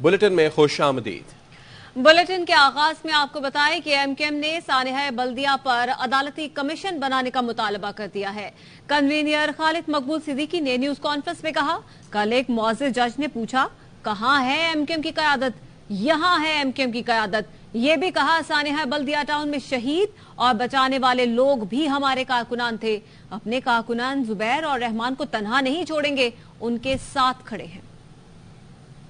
Bulletin में खुश आमदीद। बुलेटिन के आगाज में आपको बताएं कि एमकेएम ने सानिहा बल्दिया पर अदालती कमीशन बनाने का मुतालबा कर दिया है। कन्वीनर खालिद मकबूल सिद्दीकी ने न्यूज कॉन्फ्रेंस में कहा, कल एक मुअज़्ज़िज़ जज ने पूछा कहां है एमकेएम की क़यादत, यहां है एमकेएम की क़यादत। ये भी कहा सानिहा बल्दिया टाउन में शहीद और बचाने वाले लोग भी हमारे कारकुनान थे। अपने कारकुनान जुबैर और रहमान को तन्हा नहीं छोड़ेंगे, उनके साथ खड़े हैं।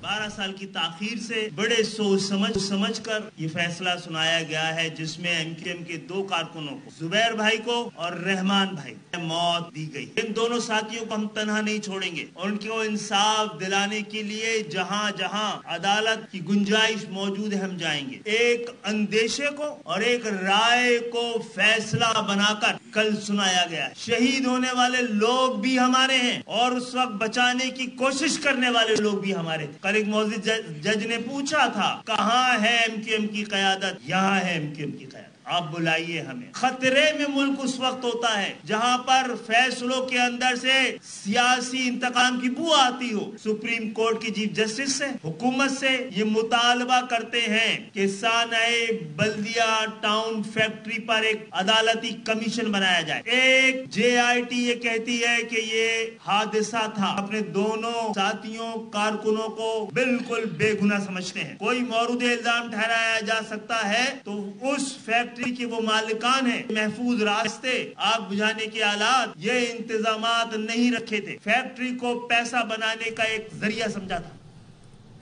12 साल की ताखीर से बड़े सोच समझ कर ये फैसला सुनाया गया है, जिसमें एमकेएम के 2 कारकुनों को, जुबैर भाई को और रहमान भाई को मौत दी गई। इन दोनों साथियों को हम तन्हा नहीं छोड़ेंगे। उनको इंसाफ दिलाने के लिए जहां जहां अदालत की गुंजाइश मौजूद है हम जाएंगे। एक अंदेशे को और एक राय को फैसला बनाकर कल सुनाया गया है। शहीद होने वाले लोग भी हमारे हैं और उस वक्त बचाने की कोशिश करने वाले लोग भी हमारे थे। कल एक मुअज़्ज़िज़ जज ने पूछा था कहां है एमकेएम की क़यादत, यहां है एमकेएम की क़यादत, आप बुलाइए हमें। खतरे में मुल्क उस वक्त होता है जहां पर फैसलों के अंदर से सियासी इंतकाम की बू आती हो। सुप्रीम कोर्ट की चीफ जस्टिस से, हुकूमत से ये मुतालबा करते हैं कि सानिहा बल्दिया टाउन फैक्ट्री पर एक अदालती कमीशन बनाया जाए। एक JIT ये कहती है कि ये हादसा था, अपने दोनों साथियों कारकुनों को बिल्कुल बेगुनाह समझते हैं। कोई मौरूद इल्जाम ठहराया जा सकता है तो उस फैक्ट्री कि वो मालिकान है। महफूज रास्ते, आग बुझाने के आलात, ये इंतजामात नहीं रखे थे। फैक्ट्री को पैसा बनाने का एक जरिया समझा था।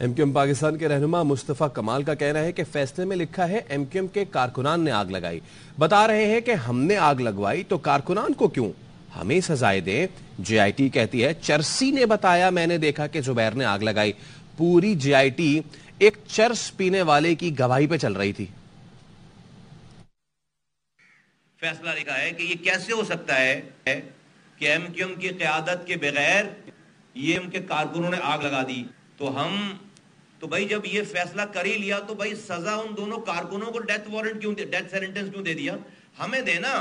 एमकेएम पाकिस्तान के रहनुमा मुस्तफा कमाल का कहना है कि फैसले में लिखा है एमकेएम के कारकुनान ने आग लगाई। बता रहे हैं कि हमने आग लगवाई तो कारकुनान को क्यों, हमें सजाएं दें। JIT कहती है चरसी ने बताया, मैंने देखा कि जुबैर ने आग लगाई। पूरी JIT एक चरस पीने वाले की गवाही पे चल रही थी। फैसला लिखा है कि ये कैसे हो सकता है कि एमकेएम की क़यादत के बगैर ये उनके कारकुनों ने आग लगा दी। तो भाई जब ये फैसला कर ही लिया तो भाई सजा उन दोनों कारकुनों को डेथ सेंटेंस क्यों दे दिया? हमें देना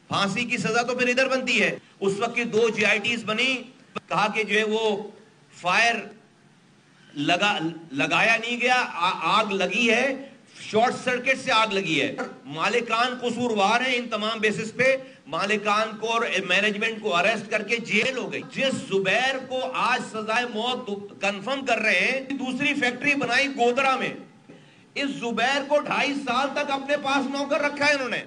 फांसी की सजा, तो फिर इधर बनती है। उस वक्त की 2 JITs बनी, कहा कि जो है वो फायर लगाया नहीं गया, आग लगी है, शॉर्ट सर्किट से आग लगी है। मालिकान कसूरवार हैं। इन तमाम बेसिस पे मालिकान को और मैनेजमेंट को अरेस्ट करके जेल हो गई। जिस जुबैर को आज सजाए मौत कंफर्म कर रहे हैं, दूसरी फैक्ट्री बनाई गोदरा में। इस जुबैर को 2.5 साल तक अपने पास नौकर रखा है इन्होंने।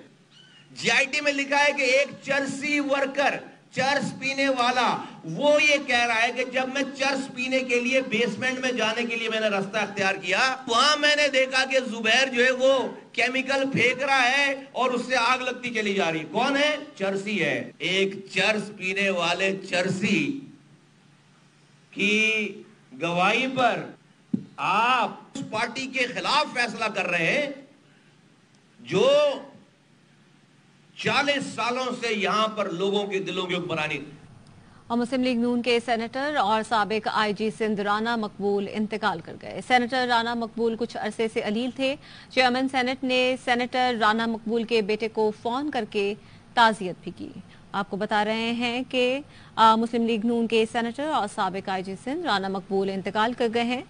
JIT में लिखा है कि एक चरसी वर्कर, चर्स पीने वाला, वो ये कह रहा है कि जब मैं चर्स पीने के लिए बेसमेंट में जाने के लिए मैंने रास्ता अख्तियार किया, वहां मैंने देखा कि जुबैर जो है वो केमिकल फेंक रहा है और उससे आग लगती चली जा रही। कौन है? चरसी है। एक चर्स पीने वाले चरसी की गवाही पर आप उस पार्टी के खिलाफ फैसला कर रहे हैं जो 40 सालों से यहां पर लोगों के दिलों के हुक्मरानी। और मुस्लिम लीग नून के सेनेटर और साबिक IG सिंध राना मकबूल इंतकाल कर गए। सेनेटर राना मकबूल कुछ अरसे से अलील थे। चेयरमैन सेनेट ने सेनेटर राना मकबूल के बेटे को फोन करके ताज़ियत भी की। आपको बता रहे हैं कि मुस्लिम लीग नून के सेनेटर और साबिक IG सिंध राना मकबूल इंतकाल कर गए हैं।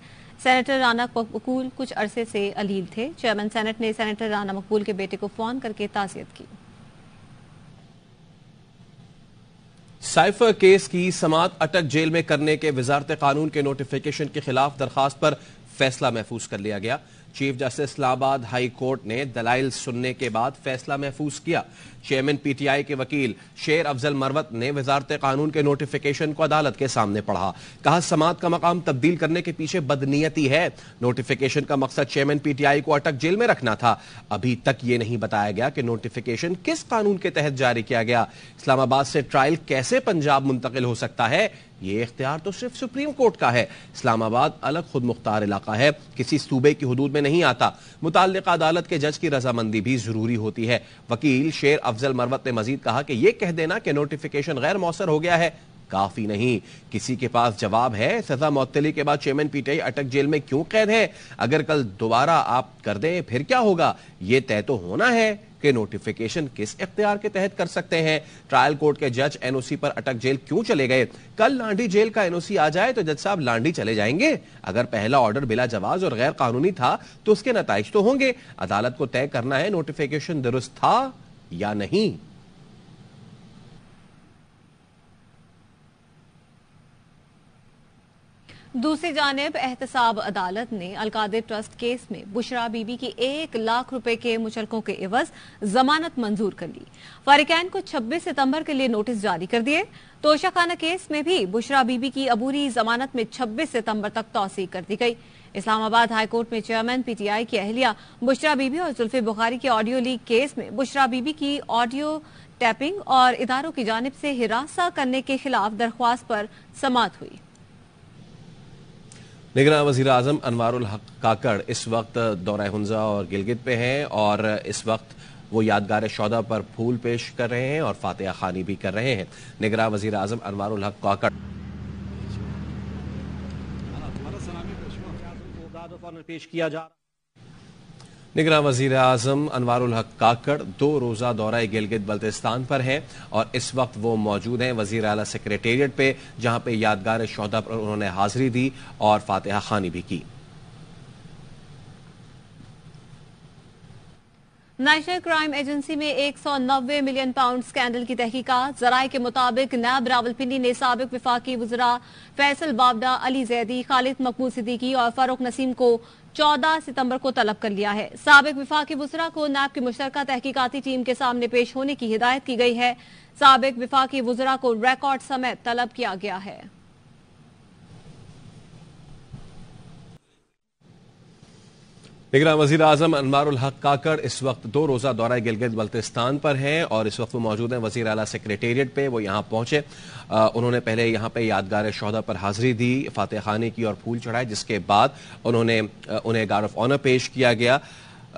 सेनेटर राना मकबूल कुछ अरसे से अलील थे। चेयरमैन सेनेट ने सेनेटर राना मकबूल के बेटे को फोन करके ताज़ियत की। साइफर केस की समाअत अटक जेल में करने के वजारत कानून के नोटिफिकेशन के खिलाफ दरखास्त पर फैसला महफूज कर लिया गया। Chief justice Islamabad high court ने दलाइल सुनने के बाद फैसला महफूज किया। चेयरमैन PTI के वकील शेर अफजल मरवत ने वजारत कानून के नोटिफिकेशन को अदालत के सामने पढ़ा। कहा समाअत का मकाम तब्दील करने के पीछे बदनीयती है। नोटिफिकेशन का मकसद चेयरमैन PTI को अटक जेल में रखना था। अभी तक ये नहीं बताया गया कि नोटिफिकेशन किस कानून के तहत जारी किया गया। इस्लामाबाद से ट्रायल कैसे पंजाब मुंतकिल हो सकता है, ये इख्तियार तो सिर्फ सुप्रीम कोर्ट का है। इस्लामाबाद अलग खुद मुख्तार इलाका है, किसी सूबे की हुदूद में नहीं आता। मुताल्लिका अदालत के जज की रजामंदी भी जरूरी होती है। वकील शेर अफजल मरवत ने मजीद कहा कि यह कह देना कि नोटिफिकेशन गैर मौसर हो गया है काफी नहीं। किसी के पास जवाब है? सजा मुअत्तली के बाद चेयरमैन PTI अटक जेल में क्यों कैद है? अगर कल दोबारा आप कर दें फिर क्या होगा? ये तय तो होना है के नोटिफिकेशन किस इख्तियार के तहत कर सकते हैं? ट्रायल कोर्ट के जज एनओसी पर अटक जेल क्यों चले गए? कल लांडी जेल का एनओसी आ जाए तो जज साहब लांडी चले जाएंगे? अगर पहला ऑर्डर बिला जवाज और गैर कानूनी था तो उसके नताइज तो होंगे। अदालत को तय करना है नोटिफिकेशन दुरुस्त था या नहीं। दूसरी जानिब एहतसाब अदालत ने अलकादिर ट्रस्ट केस में बुशरा बीबी की 1 लाख रुपए के मुचलकों के एवज जमानत मंजूर कर ली। फारिकैन को 26 सितंबर के लिए नोटिस जारी कर दिए। तोशाखाना केस में भी बुशरा बीबी की अबूरी जमानत में 26 सितंबर तक तौसीह कर दी गई। इस्लामाबाद हाई कोर्ट में चेयरमैन पीटीआई की अहलिया बुशरा बीबी और जुल्फे बुखारी के ऑडियो लीक केस में बुशरा बीबी की ऑडियो टैपिंग और इदारों की जानिब से हिरासा करने के खिलाफ दरख्वास्त पर समाअत हुई। निगरान वज़ीर आज़म अनवारुल हक काकड़ इस वक्त दौरा हुंजा और गिलगित पे हैं और इस वक्त वो यादगार शौदा पर फूल पेश कर रहे हैं और फातिहा खानी भी कर रहे हैं। निगरान वज़ीर आज़म अनवारुल हक काकड़ पेश किया जा रहा। निगरान वज़ीर आज़म अनवारुल हक काकड़ 2 रोज़ा दौरा गिलगित बल्तिस्तान पर हैं और इस वक्त वो मौजूद हैं वज़ीर आला सेक्रेटेरिएट पे, जहां पे यादगार शौदा पर उन्होंने हाजिरी दी और फातिहा खानी भी की। नेशनल क्राइम एजेंसी में 190 मिलियन पाउंड स्कैंडल की तहकीकात। जराये के मुताबिक नैब रावलपिंडी ने साबिक विफाकी वज़रा फैसल बावडा, अली जैदी, खालिद मकबूल सिद्दीकी और फारूक नसीम को 14 सितंबर को तलब कर लिया है। साबिक विफाकी वज़रा को नैब की मुश्तरका तहकीकाती टीम के सामने पेश होने की हिदायत की गई है। साबिक विफाकी वज़रा को रिकॉर्ड समेत तलब किया गया है। निगरान वज़ीर आज़म अनवारुल हक काकड़ इस वक्त 2 रोज़ा दौरा गिलगित बल्तिस्तान पर हैं और इस वक्त वो मौजूद हैं वज़ीर आला सेक्रेटेरिएट पे। वो यहाँ पहुंचे, उन्होंने पहले यहाँ पे यादगार शौदा पर हाजिरी दी, फातिहा खानी की और फूल चढ़ाए, जिसके बाद उन्हें गार्ड ऑफ ऑनर पेश किया गया।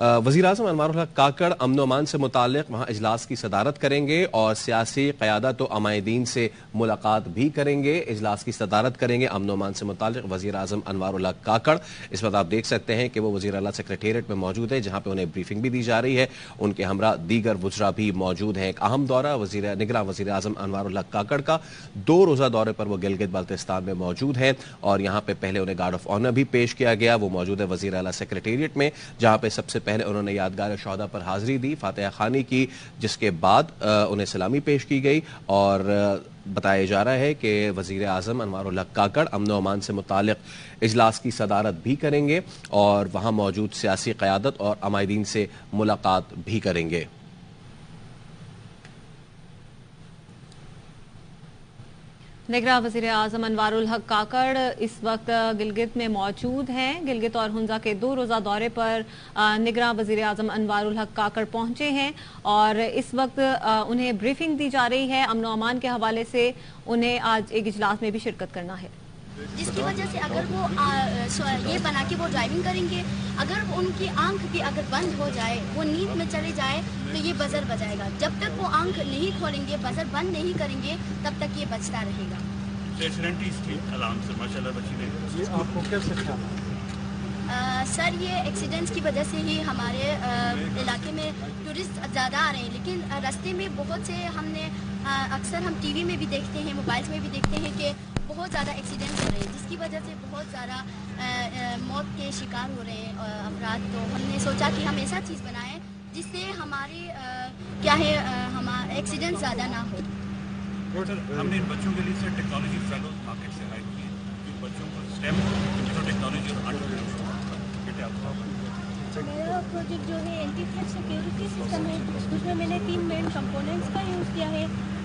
वज़ीर आज़म अनवारुल हक काकड़ अमन व अमान से मुताल्लिक़ वहाँ इजलास की सदारत करेंगे और सियासी क़यादत व अमायदीन से मुलाकात भी करेंगे। इजलास की सदारत करेंगे अमन व अमान से मुताल्लिक़ वज़ीर आज़म अनवारुल हक काकड़। इस वक्त आप देख सकते हैं कि वो वज़ीर आला सेक्रेटेरिएट में मौजूद है, जहाँ पे उन्हें ब्रीफिंग भी दी जा रही है। उनके हमरा दीगर वज़रा भी मौजूद हैं। एक अहम दौरा निगरान वज़ीर आज़म अनवारुल हक काकड़ का 2 रोज़ा दौरे पर वो गिलगित बल्तिस्तान में मौजूद हैं और यहाँ पे पहले उन्हें गार्ड ऑफ ऑनर भी पेश किया गया। वो मौजूद है वज़ीर आला सेक्रेटेरिएट में, जहाँ पे सबसे पहले उन्होंने यादगार शौदा पर हाजिरी दी, फातिहा खानी की, जिसके बाद उन्हें सलामी पेश की गई और बताया जा रहा है कि वज़ीर आज़म अनवारुल हक काकड़ अमन व अमान से मुताल्लिक़ इजलास की सदारत भी करेंगे और वहाँ मौजूद सियासी क़यादत और अमायदीन से मुलाकात भी करेंगे। निगरान वज़ीर आज़म अनवारुल हक काकड़ इस वक्त गिलगित में मौजूद हैं। गिलगित और हुंजा के 2 रोज़ा दौरे पर निगरान वज़ीर आज़म अनवारुल हक काकड़ पहुंचे हैं और इस वक्त उन्हें ब्रीफिंग दी जा रही है। अमन व अमान के हवाले से उन्हें आज एक इजलास में भी शिरकत करना है, जिसकी वजह से अगर वो ये बना के वो ड्राइविंग करेंगे, अगर उनकी आंख भी अगर बंद हो जाए, वो नींद में चले जाए तो ये बजर बजाएगा। जब तक वो आंख नहीं खोलेंगे, बजर बंद नहीं करेंगे, तब तक ये बजता रहेगा। सर, ये एक्सीडेंट्स की वजह से ही हमारे इलाके में टूरिस्ट ज़्यादा आ रहे हैं, लेकिन रास्ते में बहुत से हमने अक्सर हम टीवी में भी देखते हैं, मोबाइल्स में भी देखते हैं कि बहुत ज़्यादा एक्सीडेंट्स हो रहे हैं, जिसकी वजह से बहुत ज़्यादा मौत के शिकार हो रहे हैं अफराद। तो हमने सोचा कि हम ऐसा चीज़ बनाएं जिससे हमारे हमारे एक्सीडेंट ज़्यादा ना हो। हमने इन बच्चों के लिए टेक्नोलॉजी फेलोज मार्केट से हायर किए, बच्चों को स्टेम टेक्नोलॉजी और मेरा प्रोजेक्ट जो है एंटी थ्रेट सिक्योरिटी सिस्टम है, उसमें मैंने 3 मेन कंपोनेंट्स का यूज़ किया है।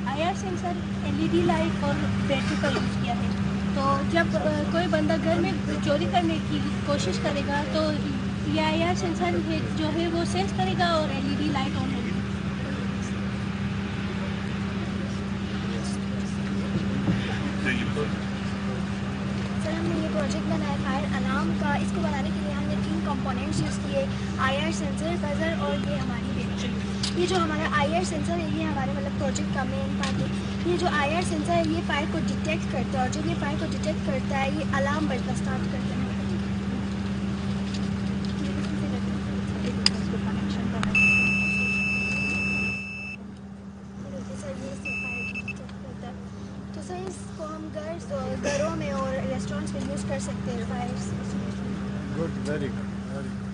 IR सेंसर, LED लाइट और बैटरी का यूज़ किया है। तो जब कोई बंदा घर में चोरी करने की कोशिश करेगा तो ये IR सेंसर जो है वो सेंस करेगा और LED लाइट ऑन होगी। सर, हमने ये प्रोजेक्ट बनाया फायर अलार्म का। इसको बनाने के लिए हमने 3 कंपोनेंट्स यूज़ किए, IR सेंसर, बजर और ये हमारी बैटरी। ये जो हमारा IR सेंसर है, ये हमारे प्रोजेक्ट का मेन पार्ट है। ये जो IR सेंसर है, ये फायर को डिटेक्ट करता है और जब ये फायर को डिटेक्ट करता है, ये अलार्म बजना स्टार्ट करता है। कर सकते हैं fire. Good, very good, very good.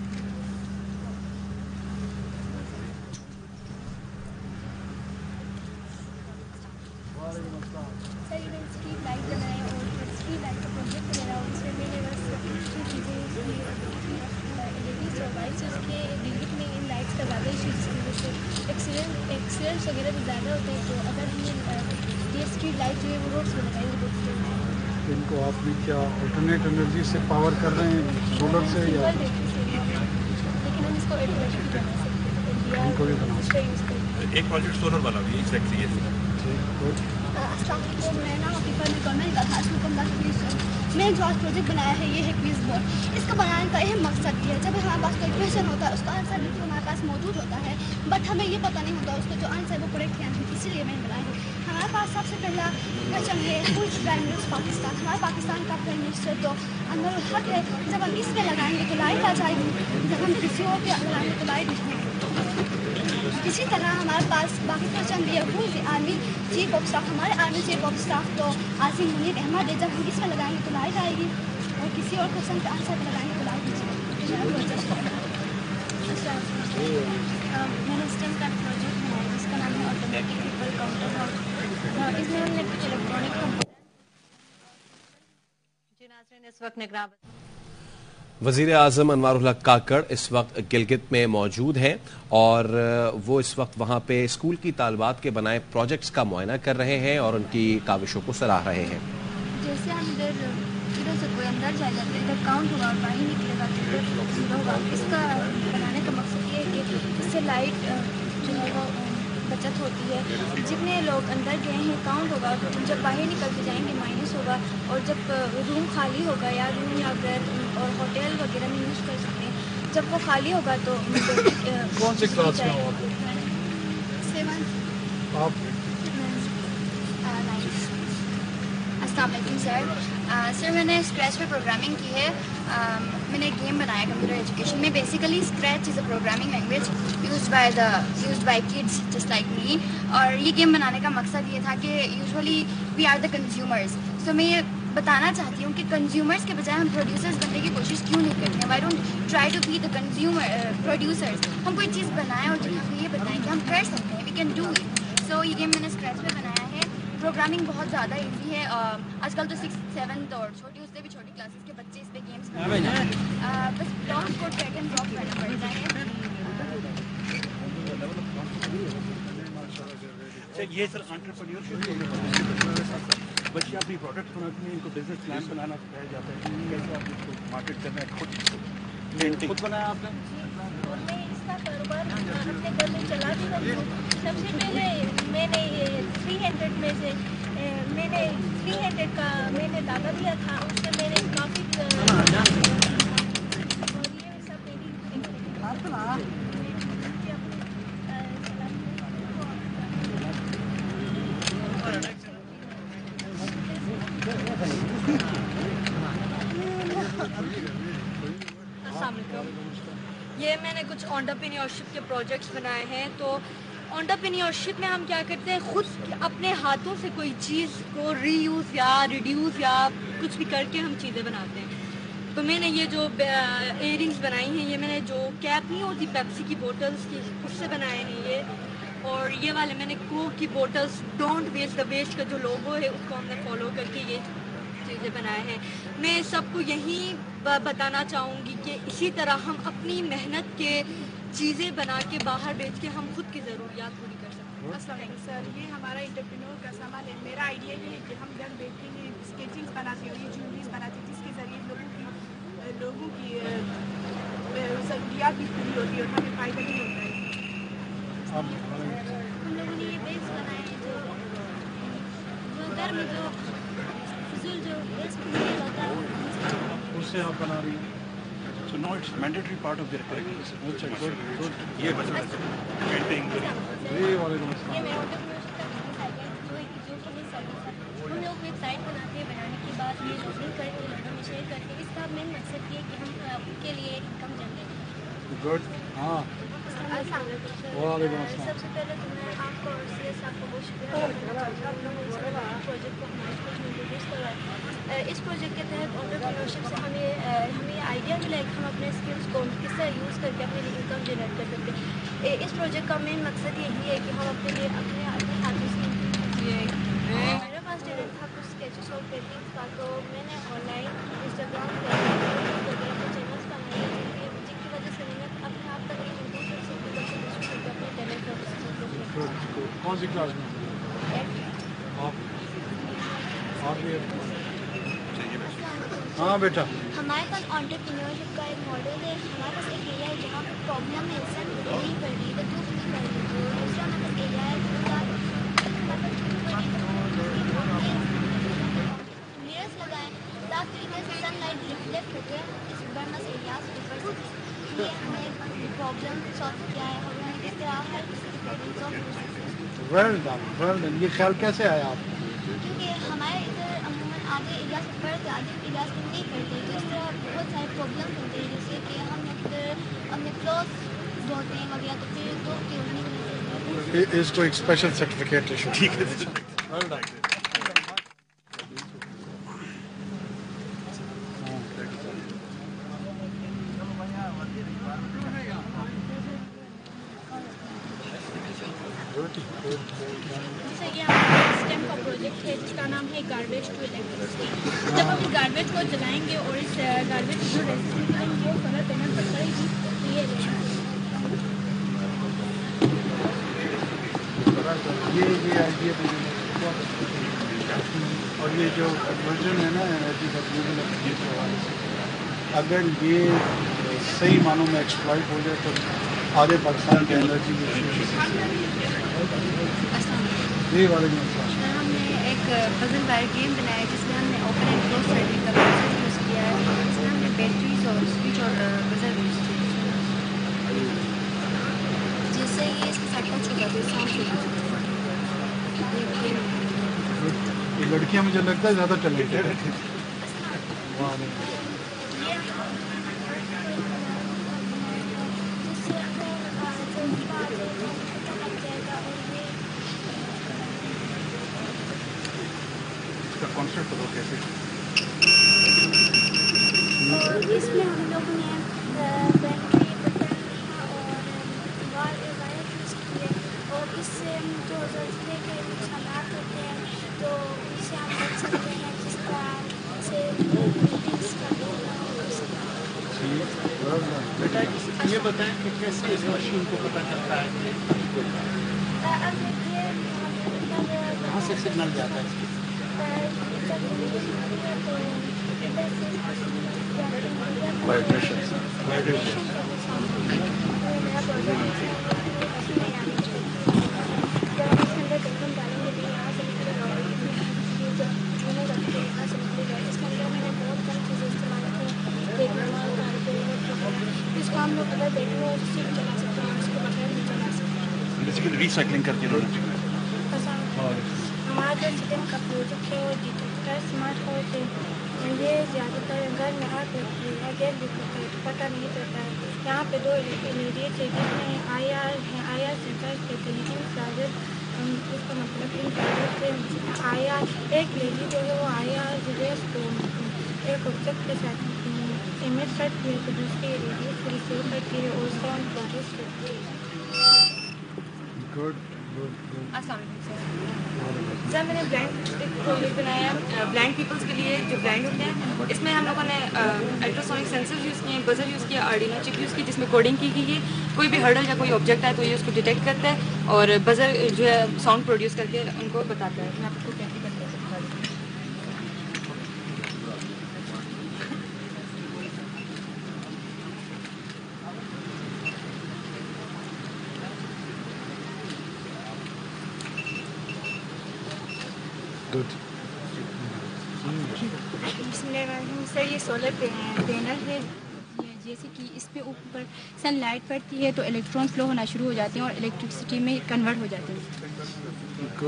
Sir ये मैंने स्ट्रीट लाइट बनाए और स्ट्रीट लाइट का प्रोजेक्ट मेरा, उसमें मैंने बस चीज़ें लेडीज और वाइट्स उसके डिलीट में इन लाइट्स का ज़्यादा इशू जिसकी वजह से एक्सीडेंट्स वगैरह भी ज़्यादा होते हैं। तो अगर हम ये स्ट्रीट लाइट जो है वो रोड्स में लगाएंगे तो इनको आपने क्या अल्टरनेट एनर्जी से पावर कर रहे हैं, सोलर से या? लेकिन हम इसको एडिलेटिव बना सकते हैं, इनको भी बना सकते यूज़ करते एक प्रोजेक्ट सोलर वाला भी एग्जैक्टली ये हैं। अस्सलाम वालेकुम, मैं ना अफीफा निकॉर्नर मैंने जो आज प्रोजेक्ट बनाया है ये है क्विज बोर्ड। इसका बनाने का यह मकसद ये है, जब हमारे पास कोई क्वेश्चन होता है उसका आंसर बिल्कुल हमारे पास मौजूद होता है, बट हमें ये पता नहीं होता उसका जो आंसर है वो करेक्ट है, इसीलिए मैंने बनाया है। हमारे पास सबसे पहला क्वेश्चन है who is prime minister Pakistan. हमारे पाकिस्तान का प्राइम मिनिस्टर तो अनवरुल हक है। जब हम इस पर लगाएंगे तो लाइट आ जाएगी, जब हम किसी और पे लगाएंगे तो लाइट नहीं आएगी। इसी तरह हमारे पास बाकी क्वेश्चन भी है who is army chief of staff. हमारे आर्मी चीफ ऑफ स्टाफ तो आसिम मुनीर अहमद है। जब हम इसमें लगाएंगे तो लाइट आएगी और किसी और क्वेश्चन का आंसर लगाएंगे तो लाइट नहीं आएगी। मैंने स्टेम का प्रोजेक्ट बनाया जिसका नाम है ऑटोमेटिक पीपल काउंटर हाउस। इसमें हमने कुछ इलेक्ट्रॉनिक इस वक्त निगरान वज़ीर आज़म अनवारुल हक काकड़ इस वक्त गिलगित में मौजूद हैं और वो इस वक्त वहाँ पे स्कूल की तालिबात के बनाए प्रोजेक्ट्स का मुआयना कर रहे हैं और उनकी काविशों को सराह रहे हैं। जैसे हम इधर से कोई अंदर जाएगा तो इधर काउंट होगा और बाहर निकलेगा तो इधर जीरो होगा। इसका बनाने का मकसद ये है कि इससे लाइट जो है वो बचत होती है। जितने लोग अंदर गए हैं काउंट होगा, तो जब बाहर निकल के जाएंगे माइनस होगा, और जब रूम खाली होगा या रूम या घर और होटल वगैरह में यूज़ कर सकते हैं, जब वो खाली होगा तो कौन से क्लास में हो आप? 7 आप 9। अस्सलाम वालेकुम सर, मैंने स्क्रैच पे प्रोग्रामिंग की है। मैंने एक गेम बनाया कंप्यूटर एजुकेशन में। Basically Scratch is a programming language used by kids just like me. और ये गेम बनाने का मकसद ये था कि usually we are the consumers. So मैं ये बताना चाहती हूँ कि कंज्यूमर्स के बजाय हम प्रोड्यूसर्स बनने की कोशिश क्यों नहीं करते हैं। Why don't try to be the consumer producers. हम कोई चीज़ बनाएं और जब हमको ये बताएं कि हम कर सकते हैं, वी कैन डू इट। सो ये गेम मैंने स्क्रैच पे बनाया है। प्रोग्रामिंग बहुत ज़्यादा ईजी है। आजकल तो 6th 7th और छोटी उससे भी छोटी क्लासेस के बच्चे इस पे गेम्स बनाते हैं। बस ब्लॉक को ड्रैग एंड ड्रॉप करना पड़ता है। ये सर एंटरप्रेन्योरशिप बच्चे अपनी प्रोडक्ट बनाते हैं, इनको बिजनेस प्लान बनाना सिखाया जाता है, कैसे आप इसको मार्केट करना है। खुद बनाया आपने? मैं इसका कारोबार अपने घर में चला भी रही हूँ। सबसे पहले मैंने ये 300 में से मैंने 300 का मैंने दागा दिया था, उससे मैंने काफ़ी और ये सब मेरी ये मैंने कुछ एंटरप्रेन्योरशिप के प्रोजेक्ट्स बनाए हैं। तो एंटरप्रेन्योरशिप में हम क्या करते हैं, खुद अपने हाथों से कोई चीज़ को रीयूज़ या रिड्यूस या कुछ भी करके हम चीज़ें बनाते हैं। तो मैंने ये जो इयरिंग्स बनाई हैं, ये मैंने जो कैप नहीं होती पेप्सी की बोतल्स की, उससे बनाए हैं ये। और ये वाले मैंने कोक की बोतल्स डोंट वेस्ट द वेस्ट का जो लोगो है उसको हमने फॉलो करके ये चीज़ें बनाए हैं। मैं सबको यही बताना चाहूँगी कि इसी तरह हम अपनी मेहनत के चीज़ें बना के बाहर बेच के हम खुद की ज़रूरियात पूरी कर सकते हैं। अस्सलाम वालेकुम सर, ये हमारा इंटरप्रेन्योर का सामान है। मेरा आइडिया ये है कि हम घर बैठे ही स्केचिंग्स बनाते हैं, ये ज्वेलरीज बनाते हैं, जिसके ज़रिए लोगों की ज़रूरियात भी पूरी होती है और हमें फ़ायदा भी होता है। हम लोगों ने ये बेस बनाए हैं जो घर में जो फजूल जो वेस्ट होता है उससे आप बना रही हैं? So now it's mandatory part of their curriculum. ये बचा पेंटिंग ये मेरा एंटरप्रेन्योरशिप का बिजनेस आइडिया जो है कि जो हमें सर्विस है, हम लोग वेबसाइट बनाते हैं, बनाने के बाद ये लोडिंग करके लोगों में शेयर करके, इसका मेन मकसद ये है कि हम उनके लिए इनकम जनरेट करें। गुड हाँ वालेकुम अस्सलाम सबसे पहले तो मैं आपको और सीएस साहब को बहुत शुक्रिया प्रोजेक्ट को हमारे स्कूल में इंट्रोड्यूस करवाया। इस प्रोजेक्ट के तहत एंटरप्रेन्योरशिप से हमें ये आइडिया मिला है कि हम अपने स्किल्स को किस तरह यूज़ करके अपने लिए इनकम जनरेट कर सकते हैं। इस प्रोजेक्ट का मेन मकसद यही है कि हम अपने लिए अपने हाथों से मेरे पास टैलेंट था कुछ स्केचेस और पेंटिंग्स का, तो मैंने ऑनलाइन इंस्टाग्राम वगैरह पे चैनल्स बनाए जिनकी वजह से मैंने अपने आप तक एक इम्प्रूव कर सकती अपने टैलेंट का। कौन सी क्लास में आप ये हाँ बेटा हमारे पास एंटरप्रेन्योरशिप का एक मॉडल है। हमारे पास एक एरिया है जहाँ पर प्रॉब्लम है, इंसान नहीं कर रही तो दुख नहीं कर रही। दूसरा हमारे पास एरिया है मिरर्स लगाए साफ तरीके से सनलाइट रिफ्लेक्ट होकर इस बर्नस एरियाज को कर सकते। ये हमें प्रॉब्लम सॉल्व किया है और हमें किस तरह हर किसी की प्रॉब्लम सॉल्व कर सकते हैं। Well done. ये ख्याल कैसे आया आपको? क्योंकि हमारे इधर अमूमन आधे एरियाज में पढ़ते आधे एरियाज में नहीं पढ़ते, तो इस तरह बहुत सारे प्रॉब्लम होते हैं जैसे कि हम अक्सर अपने क्लॉथ धोते हैं वगैरह तो फिर धो के नहीं मिलते। इसको एक स्पेशल सर्टिफिकेट इशू ठीक है। Well done. जैसे ये हमारा स्टेम का प्रोजेक्ट है जिसका नाम है गार्बेज टू इलेक्ट्रिसिटी। जब हम इस गार्बेज को जलाएंगे और इस गार्बेज जो रेसिपी करेंगे वो सोलर पैनल पर पड़ेगी तो ये आइडिया और ये जो कन्वर्जन है ना एनर्जी का के हवाले से, अगर ये सही मानों में एक्सप्लॉइट हो जाए तो आधे पाकिस्तान की एनर्जी जी। वालेकुम अस्सलाम। हमने एक पजल वायर गेम बनाया जिसमें हमने ओपन एंड क्लोज सर्किट का प्रोसेस यूज़ किया है, जिसमें हमने बैटरीज और स्विच और बजर यूज़ किया जिससे ये इसके साथ टच होगा तो साउंड ये लड़कियां मुझे लगता है ज़्यादा टैलेंटेड है। कॉन्सेप्ट तो कैसे और इसमें हम लोगों ने बैटरी बटन और वायर यूज़ किए और इससे जो जल्दी के नुकसान होते हैं तो उससे हम बच सकते हैं, जिस तरह से बेटा ये बताएं कि कैसे इस मशीन को पता चलता है कहाँ से सिग्नल जाता है इसकी? इसको हम लोग अगर देखने और सीख चला सकते हैं, उसको बगैर नहीं चला सकते। बेसिकली रिसाइकलिंग करके हमारा जो सिस्टम का प्रोजेक्ट है वो डिजिटल स्मार्ट हाउस है। ये ज़्यादातर घर में आग लगती है, गैस भी पता नहीं चलता है। यहाँ पे 2 इमीडिएट है जिसमें IR सेंसर कहते हैं, इंफ्रारेड इसका मतलब इंफ्रारेड से IR एक लेडी जो है वो IR रेस को एक ऑब्जेक्ट के साथ इमेज करती है तो दूसरी रेडियस रिसीव करती है और साउंड प्रोड्यूस करती है। सर मैंने ब्लाइंड प्रोजेक्ट बनाया ब्लाइंड पीपल्स के लिए जो ब्लाइंड होते हैं। इसमें हम लोगों ने अल्ट्रासोनिक सेंसर्स यूज़ किए, बजर यूज़ किया, आर्डिनो चिप यूज़ की जिसमें कोडिंग की गई है। कोई भी हर्डल या कोई ऑब्जेक्ट है तो ये उसको डिटेक्ट करता है और बजर जो है साउंड प्रोड्यूस करके उनको बताता है। मैं आपको कैसे करता हूँ। सर ये सोलर पैनल है जैसे कि इस पे ऊपर सनलाइट पड़ती है तो इलेक्ट्रॉन फ्लो होना शुरू हो जाते हैं और इलेक्ट्रिसिटी में कन्वर्ट हो जाते हैं।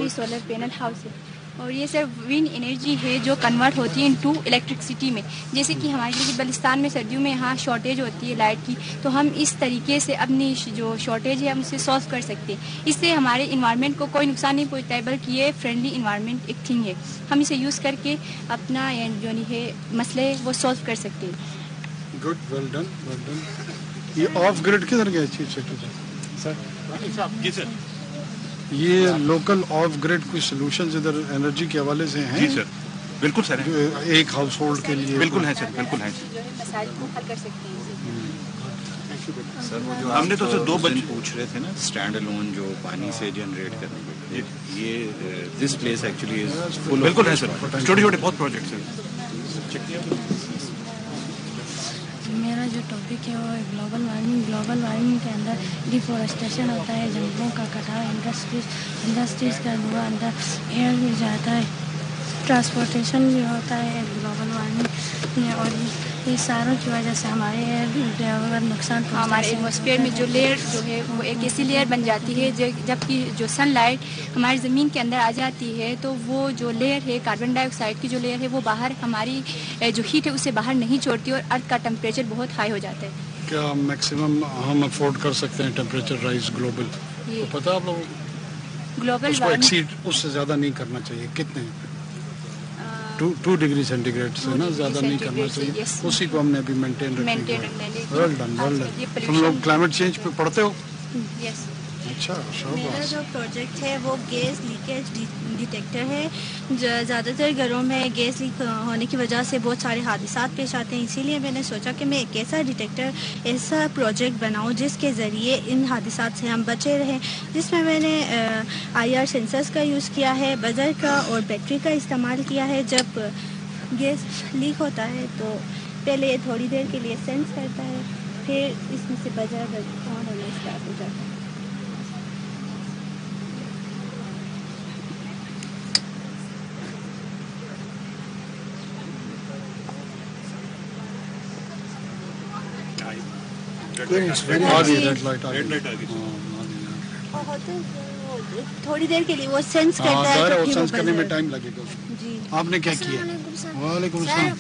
ये सोलर पैनल हाउस है। اور یہ صرف ونڈ انرجی ہے جو کنورٹ ہوتی ہے انٹو الیکٹرکسٹی میں. جیسے کہ ہمارے لیے بلوچستان میں سردیوں میں یہاں شارٹیج ہوتی ہے لائٹ کی, تو ہم اس طریقے سے اپنی جو شارٹیج ہے ہم اسے سالو کر سکتے ہیں. اس سے ہمارے انوائرمنٹ کو کوئی نقصان نہیں پہنچتا ہے, بلکہ یہ فرینڈلی انوائرمنٹ ایک تھنگ ہے. ہم اسے یوز کر کے اپنا جو ہے مسئلے وہ سالو کر سکتے ہیں. Good, well done, well done. یہ آف گریڈ کدھر گئے چیف سیکرٹری سر؟ جی سر, یہ لوکل آف گریڈ کوئی سولوشنز ادھر انرجی کے حوالے سے ہیں؟ جی سر, بالکل سر, ایک ہاؤس ہولڈ کے لیے بالکل ہے سر, بالکل ہے سر. مسائل کو حل کر سکتے ہیں. سر وہ جو ہم نے تو سر 2 بچے پوچھ رہے تھے نا, اسٹینڈ الون جو پانی سے جنریٹ کرنے, یہ دس پلیس ایکچولی بالکل ہے سر, چھوٹے چھوٹے بہت پروجیکٹس ہیں. میرا جو ٹاپک ہے وہ گلوبل وارمنگ. گلوبل وارمنگ کے اندر ڈیفورسٹیشن ہوتا ہے, جنگلوں کا کٹاؤ, انڈسٹریز کا دھواں اندر ایئر میں جاتا ہے, ٹرانسپورٹیشن بھی ہوتا ہے گلوبل وارمنگ میں, اور یہ ساروں کی وجہ سے ہمارے ایئر نقصان پہنچتا ہے. ہمارے ایٹماسفیئر میں جو لیئر جو ہے وہ ایک ایسی لیئر بن جاتی ہے جبکہ جو سن لائٹ ہماری زمین کے اندر آ جاتی ہے تو وہ جو لیئر ہے کاربن ڈائی آکسائڈ کی جو لیئر ہے وہ باہر ہماری جو ہیٹ ہے اسے باہر نہیں چھوڑتی اور ارتھ کا ٹمپریچر بہت ہائی ہو جاتا ہے. کیا میکسیمم ہم افورڈ کر سکتے ہیں ٹیمپریچر رائز گلوبل؟ تو پتہ آپ لوگوں گلوبل اس کو ایکسیڈ اس سے زیادہ نہیں کرنا چاہیے. کتنے 2 ڈگری سینٹی گریڈ سے نا زیادہ نہیں کرنا چاہیے. اسی کو ہم نے ابھی مینٹین رکھنا ہے. Well done, well done. تم لوگ کلائمیٹ چینج پہ پڑھتے ہو؟ اچھا, میرا جو پروجیکٹ ہے وہ گیس لیکیج ڈیٹیکٹر ہے. زیادہ تر گھروں میں گیس لیک ہونے کی وجہ سے بہت سارے حادثات پیش آتے ہیں, اسی لیے میں نے سوچا کہ میں ایک ایسا ڈیٹیکٹر, ایسا پروجیکٹ بناؤں جس کے ذریعے ان حادثات سے ہم بچے رہیں. جس میں نے IR سینسرز کا یوز کیا ہے, بزر کا اور بیٹری کا استعمال کیا ہے. جب گیس لیک ہوتا ہے تو پہلے یہ تھوڑی دیر کے لیے سینس کرتا ہے, پھر اس میں سے بزر آن ہونا اسٹارٹ ہو جاتا ہے. تھوڑی دیر کے لیے وہ سینس کرتا ہے, سینس کرنے میں ٹائم لگے گا. جی, آپ نے کیا کیا؟ وعلیکم السلام.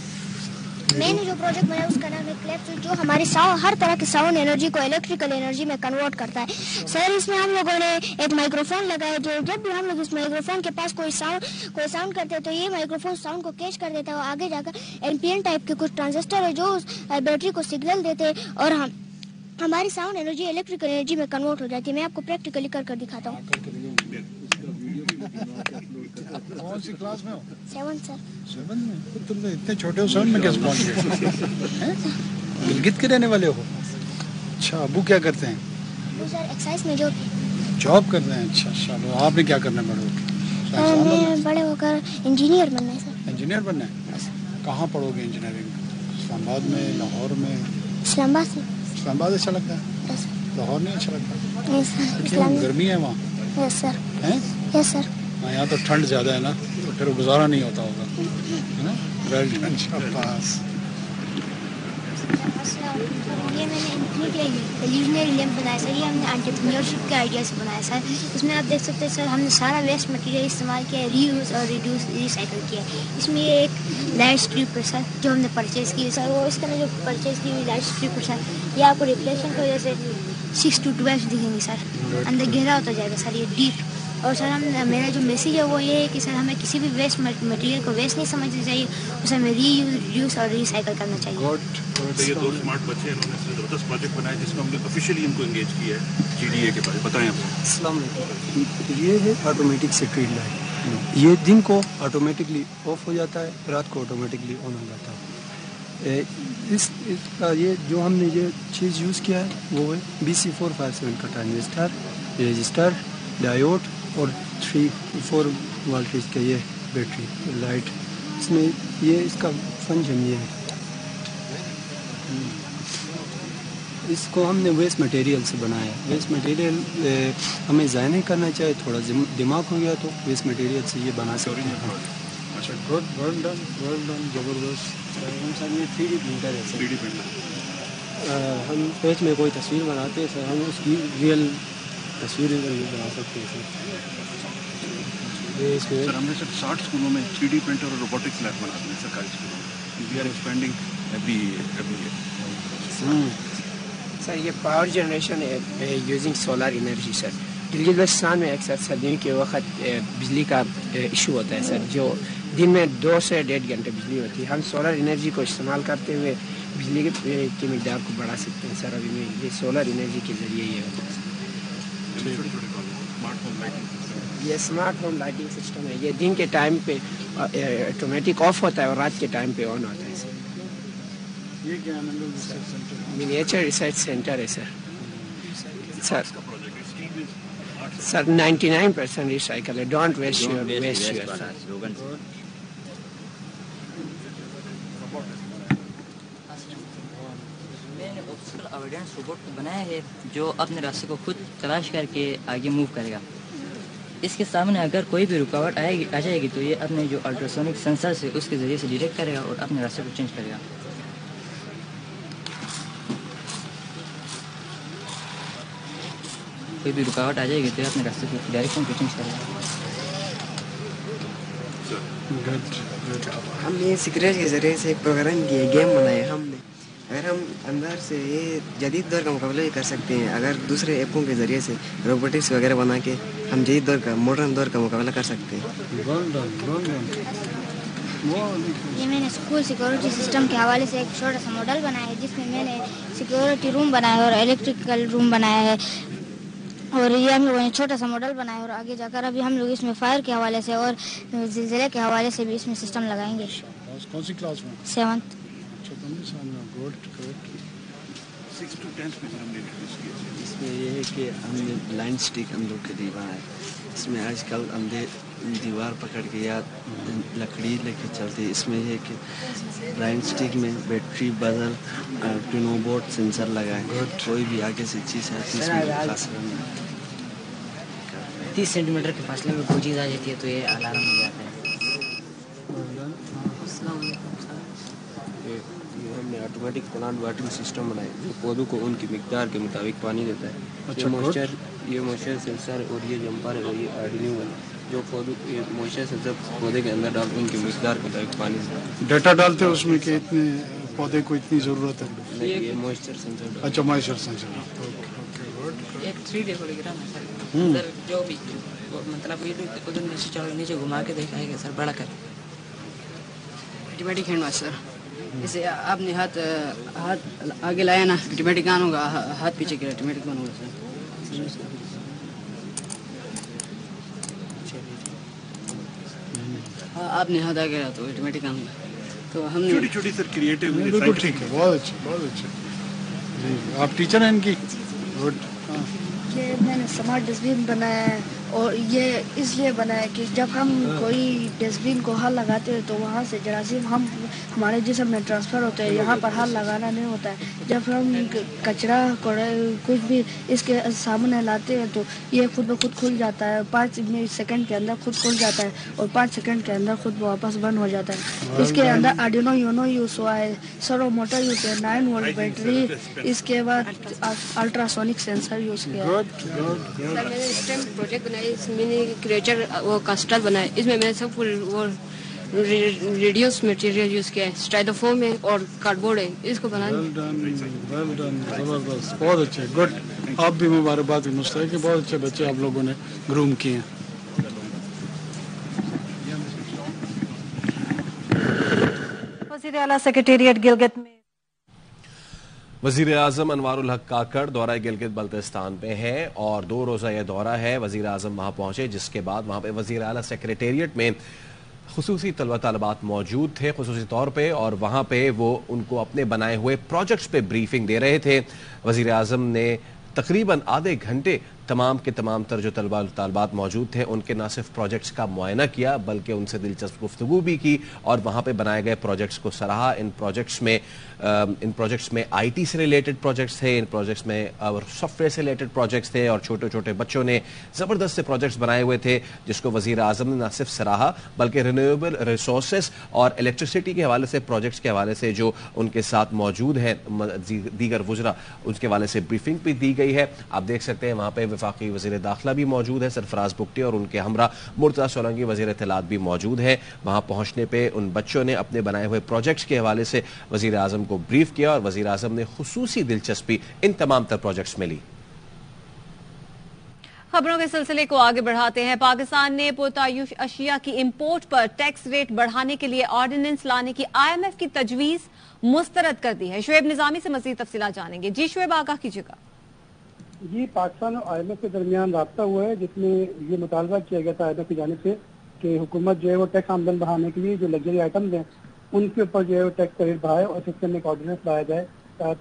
میں نے جو پروجیکٹ بنایا اس کا نام ہے کلیپ, جو ہماری ہر طرح کی ساؤنڈ انرجی کو الیکٹریکل انرجی میں کنورٹ کرتا ہے. سر اس میں ہم لوگوں نے ایک مائکرو فون لگایا, جو جب بھی ہم لوگ اس مائکرو فون کے پاس کوئی ساؤنڈ کرتے ہیں تو یہ مائکرو فون ساؤنڈ کو کیچ کر دیتا ہے, اور آگے جا کر NPN ٹائپ کے کچھ ٹرانزسٹر ہے جو بیٹری کو سگنل دیتے ہیں اور ہماری ساؤنڈ انرجی الیکٹریکل انرجی میں کنورٹ ہو جاتی ہے. میں آپ کو پریکٹیکلی کر دکھاتا ہوں. کون سی کلاس میں ہو؟ 7 سر. 7 میں؟ تم اتنے چھوٹے ہو, 7 میں کیسے پہنچ گئے؟ گلگت کے رہنے والے ہو؟ اچھا, ابو کیا کرتے ہیں؟ وہ سر ایکسائز میں جاب کرتے ہیں. اچھا, چلو آپ نے کیا کرنا ہے بڑے ہو کر؟ میں بڑے ہو کر انجینئر بننا ہے سر. انجینئر بننا ہے. کہاں پڑھو گے انجینئرنگ؟ اسلام آباد میں, لاہور میں؟ اسلام آباد سے. اسلام آباد اچھا لگتا ہے؟ لاہور نہیں اچھا لگتا؟ نہیں سر. گرمی ہے وہاں؟ یس سر. یس سر. یہاں تو ٹھنڈ زیادہ ہے نا, تو پھر گزارا نہیں ہوتا ہوگا, ہے نا. یہ میں نے انفینیٹی لیمپ بنایا سر. یہ ہم نے انٹرپرینیورشپ کے آئیڈیا سے بنایا سر. اس میں آپ دیکھ سکتے ہیں سر, ہم نے سارا ویسٹ مٹیریل استعمال کیا ہے, ری یوز اور ریسائیکل کیا ہے. اس میں یہ ایک لائٹ اسٹرپ ہے سر جو ہم نے پرچیز کی ہے سر. وہ اس کا جو پرچیز کی ہوئی لائٹ اسٹرپ ہے سر, یہ آپ کو ریفلیکشن کی وجہ سے 6 to 12 دکھیں گی سر. اندر گہرا ہوتا جائے گا سر یہ ڈیپ. اور سر میرا جو میسیج ہے وہ یہ ہے کہ سر ہمیں کسی بھی ویسٹ مٹیریل کو ویسٹ نہیں سمجھنا چاہیے, اسے ہمیں ری یوز اور ریسائیکل کرنا چاہیے. یہ 2 اسمارٹ بچے انہوں نے زبردست پروجیکٹ بنایا جس میں ہم نے آفیشیلی ان کو انگیج کیا ہے. GDA کے بارے میں بتائیں آپ. السلام علیکم. یہ ہے آٹومیٹک اسٹریٹ لائٹ. یہ دن کو آٹومیٹکلی آف ہو جاتا ہے, رات کو آٹومیٹکلی آن ہو جاتا ہے. اس کا یہ جو ہم نے یہ چیز یوز کیا ہے وہ ہے BC457 کا ٹرانزسٹر, رجسٹر, ڈائیوڈ اور 3-4 وولٹیج کا یہ بیٹری لائٹ. اس میں یہ اس کا فنکشن یہ ہے, اس کو ہم نے ویسٹ مٹیریل سے بنایا. ویسٹ مٹیریل ہمیں ضائع نہیں کرنا چاہیے, تھوڑا دماغ ہو گیا تو ویسٹ مٹیریل سے یہ بنا سکتے ہیں. اچھا, good, well done, well done, زبردست. سر یہ 3D پرنٹر ہے سر. 3D پرنٹر ہم پیج میں کوئی تصویر بناتے ہیں سر, ہم اس کی ریئل تصویر بنا سکتے ہیں سر. سر ہم نے سر 60 اسکولوں میں 3D پرنٹر اور روبوٹکس لیب بنا دیں سرکاری اسکولوں میں. We are expanding every year. Sir یہ power generation using solar energy sir. Gilgit Baltistan میں اکثر سردیوں کے وقت بجلی کا ایشو ہوتا ہے سر, جو دن میں 2 سے 1.5 گھنٹے بجلی ہوتی ہے. ہم سولر انرجی کو استعمال کرتے ہوئے بجلی کی مقدار کو بڑھا سکتے ہیں سر. ابھی میں یہ سولر انرجی کے ذریعے یہ ہوتا ہے. یہ اسمارٹ ہوم لائٹنگ سسٹم ہے. یہ دن کے ٹائم پہ آٹومیٹک آف ہوتا ہے اور رات کے ٹائم پہ آن ہوتا ہے سر. یہ کیا منیچر ریسرچ سینٹر ہے سر. سر 99% ریسائکل ہے. ڈونٹ ویسٹ یور اویڈنس روبوٹ بنایا ہے جو اپنے راستے کو خود تلاش کر کے آگے موو کرے گا. اس کے سامنے اگر کوئی بھی رکاوٹ آ جائے گی تو یہ اپنے جو الٹراسونک سینسر سے اس کے ذریعے سے ڈیٹیکٹ کرے گا اور اپنے راستے کو چینج کرے گا. کوئی بھی رکاوٹ آ جائے گی تو یہ اپنے راستے کو ڈائریکشن کو چینج کرے گا. ہم نے سیکریٹ کے ذریعے سے ایک پروگرام کیا, گیم بنایا ہم نے. اگر ہم اندر سے یہ جدید دور کا مقابلہ بھی کر سکتے ہیں, اگر دوسرے ایپوں کے ذریعے سے روبوٹکس وغیرہ بنا کے ہم جدید دور کا ماڈرن دور کا مقابلہ کر سکتے ہیں. یہ میں نے اسکول سیکورٹی سسٹم کے حوالے سے ایک چھوٹا سا ماڈل بنایا ہے جس میں نے سیکورٹی روم بنایا ہے اور الیکٹریکل روم بنایا ہے. اور یہ ہم لوگوں نے چھوٹا سا ماڈل بنایا ہے اور آگے جا کر ابھی ہم لوگ اس میں فائر کے حوالے سے اور زلزلے کے حوالے سے بھی اس میں سسٹم لگائیں گے. کون سی کلاس میں؟ 7th. اس میں یہ ہے کہ ہم نے بلائنڈ اسٹک ہم لوگ کے لیے بنایا. اس میں آج کل اندھے دیوار پکڑ کے یا لکڑی لے کے چلتے. اس میں یہ ہے کہ بلائنڈ اسٹک میں بیٹری بزر ٹینو بورڈ سینسر لگا ہے. کوئی بھی آگے سے چیز آتی ہے اس میں فاصلہ نہیں, 30 سینٹی میٹر کے فاصلے میں کوئی چیز آ جاتی ہے تو یہ الارم ہو جاتا ہے. السلام علیکم. ہم نے آٹومیٹک پلانٹ واٹرنگ سسٹم بنایا جو پودوں کو ان کی مقدار کے مطابق پانی دیتا ہے. یہ موئسچر سینسر اور یہ جمپر ہے اور یہ آرڈینیو ہے جو پودوں موئسچر سینسر پودے کے اندر ڈال ان کی مقدار کے مطابق پانی دیتا ہے. ڈیٹا ڈالتے ہیں اس میں کہ اتنے پودے کو اتنی ضرورت ہے. یہ موئسچر سینسر. اچھا موئسچر سینسر. ایک 3D ہولیگرام ہے سر. اندر جو بھی مطلب یہ ادھر نیچے چڑھ نیچے گھما کے دکھائے گا سر بڑا کر. آٹومیٹک ہینڈ واش سر. جیسے آپ نے ہاتھ آگے لایا نا آٹومیٹک آن ہوگا, ہاتھ پیچھے کیا آٹومیٹک آن ہوگا سر. ہاں آپ نے ہاتھ آگے لایا تو آٹومیٹک آن ہوگا. تو ہم نے چھوٹی چھوٹی سر کریٹو. بالکل ٹھیک ہے, بہت اچھا بہت اچھا. جی آپ ٹیچر ہیں ان کی. گڈ. یہ میں نے سمارٹ ڈسٹ بن بنایا ہے اور یہ اس لیے بنا ہے کہ جب ہم کوئی ڈسٹ بن کو ہاتھ لگاتے ہیں تو وہاں سے جراثیم ہمارے جسم میں ٹرانسفر ہوتے ہیں. یہاں پر ہاتھ لگانا نہیں ہوتا ہے. جب ہم کچرا کچھ بھی اس کے سامنے لاتے ہیں تو یہ خود بخود کھل جاتا ہے. 5 سیکنڈ کے اندر خود کھل جاتا ہے اور 5 سیکنڈ کے اندر خود واپس بند ہو جاتا ہے. اس کے اندر آرڈینو یونو یوز ہوا ہے, سرو موٹر یوز ہے, 9 وولٹ بیٹری, اس کے بعد الٹراسونک سینسر یوز کیا ہے. سر میں نے اسٹیم پروجیکٹ بنایا, اس میں نے کریچر وہ کاسٹر بنایا. اس میں نے سب فل وہ ریڈیوس مٹیریل یوز کیا ہے, اسٹائلوفوم ہے اور کارڈ بورڈ ہے. اس کو بنانا زبردست, بہت اچھے. گڈ. آپ بھی مبارکباد بھی مستحق کہ بہت اچھے بچے آپ لوگوں نے گروم کیے ہیں. وزیر اعلیٰ سیکریٹریٹ گلگت میں وزیر اعظم انوار الحق کاکڑ دورہ گلگت بلتستان میں ہے اور 2 روزہ یہ دورہ ہے. وزیر اعظم وہاں پہنچے جس کے بعد وہاں پہ وزیر اعلیٰ سیکریٹریٹ میں خصوصی طلبہ طالبات موجود تھے خصوصی طور پہ, اور وہاں پہ وہ ان کو اپنے بنائے ہوئے پروجیکٹس پہ بریفنگ دے رہے تھے. وزیر اعظم نے تقریباً آدھے گھنٹے تمام کے تمام تر جو طلبہ طالبات موجود تھے ان کے نہ صرف پروجیکٹس کا معائنہ کیا بلکہ ان سے دلچسپ گفتگو بھی کی اور وہاں پہ بنائے گئے پروجیکٹس کو سراہا. ان پروجیکٹس میں آئی ٹی سے ریلیٹڈ پروجیکٹس تھے, ان پروجیکٹس میں سافٹ ویئر سے ریلیٹڈ پروجیکٹس تھے اور چھوٹے چھوٹے بچوں نے زبردست سے پروجیکٹس بنائے ہوئے تھے جس کو وزیر اعظم نے نہ صرف سراہا بلکہ رینیویبل ریسورسز اور الیکٹرسٹی کے حوالے سے پروجیکٹس کے حوالے سے جو ان کے ساتھ موجود ہیں دیگر وزراء ان کے حوالے سے بریفنگ بھی دی گئی ہے. آپ دیکھ سکتے ہیں وہاں پہ وفاقی وزیر داخلہ بھی موجود ہے سرفراز بگٹی اور ان کے ہمراہ مرتضی سولنگی وزیر اطلاعات بھی موجود ہیں. وہاں پہنچنے پہ ان بچوں نے اپنے بنائے ہوئے پروجیکٹس کے حوالے سے وزیر اعظم کو بریف کیا اور وزیر اعظم نے خصوصی دلچسپی ان تمام تر پروجیکٹس میں لی. خبروں کے سلسلے کو آگے بڑھاتے ہیں. پاکستان نے پرتعیش اشیاء کی امپورٹ پر ٹیکس ریٹ بڑھانے کے لیے آرڈیننس لانے کی IMF کی تجویز مسترد کر دی ہے. شعیب نظامی سے مزید تفصیلات جانیں گے. جی شعیب، آگاہ کیجیے گا. جی، پاکستان اور IMF کے درمیان رابطہ ہوا ہے جس میں یہ مطالبہ کیا گیا تھا IMF کی جانب سے کہ حکومت جو ہے وہ ٹیکس آمدن بڑھانے کے لیے جو لگژری آئٹمز ہیں ان کے اوپر جو ہے وہ ٹیکس کا ریٹ بڑھائے اور سسٹم میں ایک آرڈیننس لایا جائے.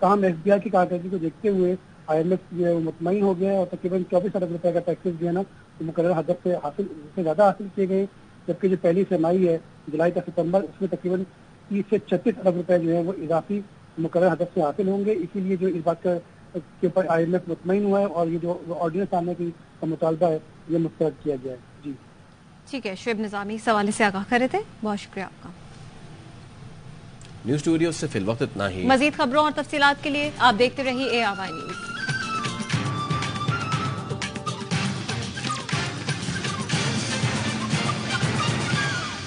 تاہم FBI کی کارکردگی کو دیکھتے ہوئے IMF جو ہے وہ مطمئن ہو گیا ہے اور تقریباً 24 ارب روپے کا ٹیکسز جو ہے نا وہ مقررہ ہدف سے زیادہ حاصل کیے گئے، جبکہ جو پہلی سرمائی ہے جولائی تا ستمبر اس میں تقریباً 30 سے 36 ارب روپے جو ہے وہ اضافی مقررہ ہدف سے حاصل ہوں گے. اسی لیے جو اس بات کے اوپر IMF مطمئن ہوا ہے اور یہ جو آرڈیننس آنے کی مطالبہ ہے یہ مسترد کیا گیا ہے. جی ٹھیک ہے، شعیب نظامی اس حوالے سے آگاہ کر رہے تھے، بہت شکریہ آپ کا. نیوز اسٹوڈیو سے فی الوقت اتنا ہی. مزید خبروں اور تفصیلات کے لیے آپ دیکھتے رہیے ARY نیوز.